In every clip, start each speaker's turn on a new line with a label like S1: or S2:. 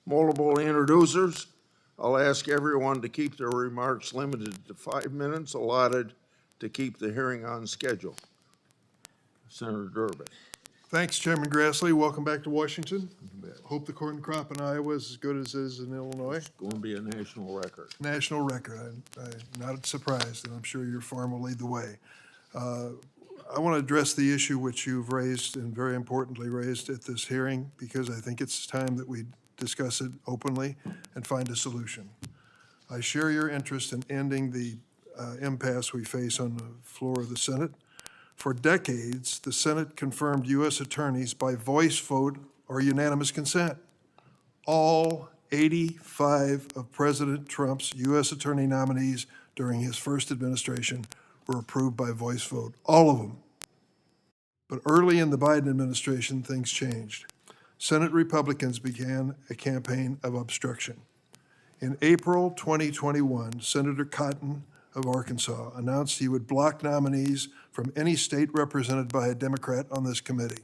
S1: Multiple introducers. I'll ask everyone to keep their remarks limited to 5 minutes, allotted to keep the hearing on schedule. Senator Durbin.
S2: Thanks, Chairman Grassley. Welcome back to Washington. Hope the corn crop in Iowa is as good as it is in Illinois.
S1: It's going to be a national record.
S2: National record. I'm not surprised, and I'm sure your farm will lead the way. I want to address the issue which you've raised and very importantly raised at this hearing because I think it's time that we discuss it openly and find a solution. I share your interest in ending the impasse we face on the floor of the Senate. For decades, the Senate confirmed U.S. attorneys by voice vote or unanimous consent. All 85 of President Trump's U.S. attorney nominees during his first administration were approved by voice vote, all of them. But early in the Biden administration, things changed. Senate Republicans began a campaign of obstruction. In April 2021, Senator Cotton of Arkansas announced he would block nominees from any state represented by a Democrat on this committee.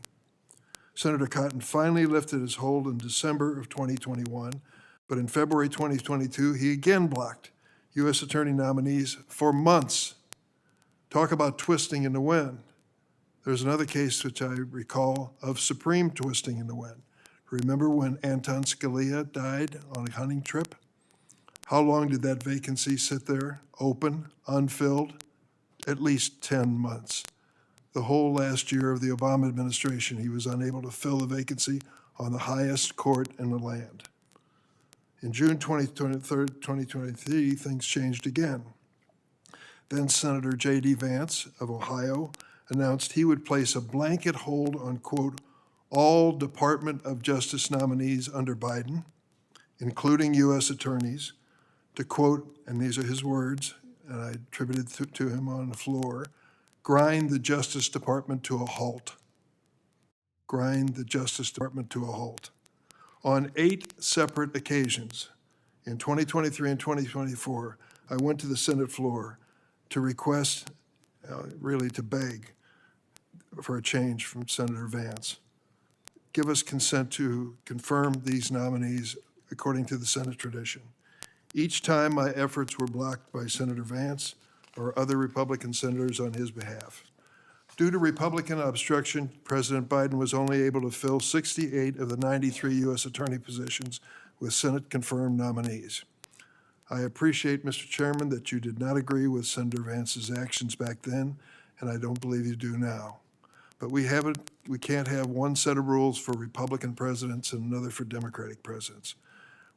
S2: Senator Cotton finally lifted his hold in December of 2021, but in February 2022, he again blocked U.S. attorney nominees for months. Talk about twisting in the wind. There's another case which I recall of supreme twisting in the wind. Remember when Anton Scalia died on a hunting trip? How long did that vacancy sit there, open, unfilled? At least 10 months. The whole last year of the Obama administration, he was unable to fill the vacancy on the highest court in the land. In June 2023, things changed again. Then Senator J.D. Vance of Ohio announced he would place a blanket hold on, quote, all Department of Justice nominees under Biden, including U.S. attorneys, to quote, and these are his words, and I attributed to him on the floor, grind the Justice Department to a halt. Grind the Justice Department to a halt. On 8 separate occasions, in 2023 and 2024, I went to the Senate floor to request, really to beg for a change from Senator Vance. Give us consent to confirm these nominees according to the Senate tradition. Each time my efforts were blocked by Senator Vance or other Republican senators on his behalf. Due to Republican obstruction, President Biden was only able to fill 68 of the 93 U.S. attorney positions with Senate-confirmed nominees. I appreciate, Mr. Chairman, that you did not agree with Senator Vance's actions back then, and I don't believe you do now. But we can't have one set of rules for Republican presidents and another for Democratic presidents.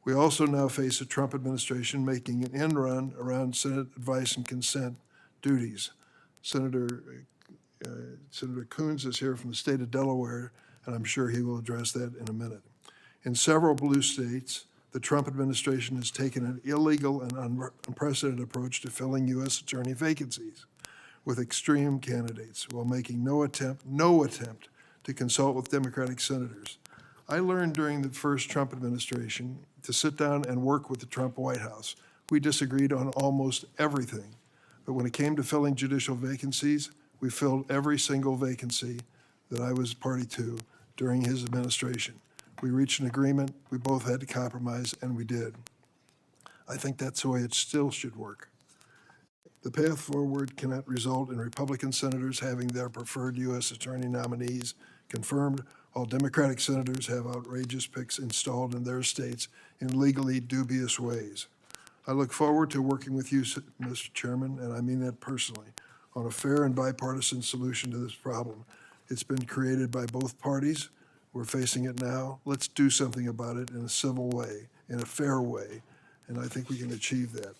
S2: We also now face a Trump administration making an end run around Senate advice and consent duties. Senator Coons is here from the state of Delaware, and I'm sure he will address that in a minute. In several blue states, the Trump administration has taken an illegal and unprecedented approach to filling U.S. attorney vacancies with extreme candidates while making no attempt to consult with Democratic senators. I learned during the first Trump administration to sit down and work with the Trump White House. We disagreed on almost everything, but when it came to filling judicial vacancies, we filled every single vacancy that I was party to during his administration. We reached an agreement, we both had to compromise, and we did. I think that's the way it still should work. The path forward cannot result in Republican senators having their preferred U.S. attorney nominees confirmed, while Democratic senators have outrageous picks installed in their states in legally dubious ways. I look forward to working with you, Mr. Chairman, and I mean that personally, on a fair and bipartisan solution to this problem. It's been created by both parties. We're facing it now. Let's do something about it in a civil way, in a fair way, and I think we can achieve that.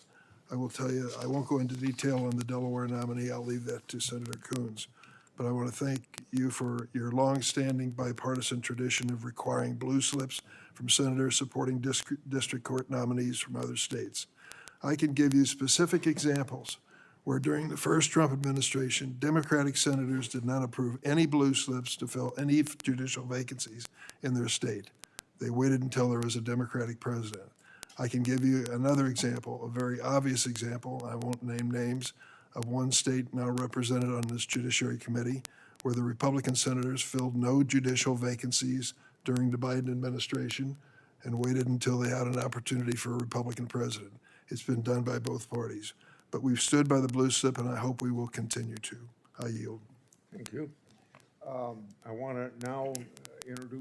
S2: I will tell you, I won't go into detail on the Delaware nominee. I'll leave that to Senator Coons. But I want to thank you for your long-standing bipartisan tradition of requiring blue slips from senators supporting district court nominees from other states. I can give you specific examples where during the first Trump administration, Democratic senators did not approve any blue slips to fill any judicial vacancies in their state. They waited until there was a Democratic president. I can give you another example, a very obvious example, I won't name names, of one state now represented on this Judiciary Committee where the Republican senators filled no judicial vacancies during the Biden administration and waited until they had an opportunity for a Republican president. It's been done by both parties. But we've stood by the blue slip, and I hope we will continue to. I yield.
S1: Thank you. I want to now introduce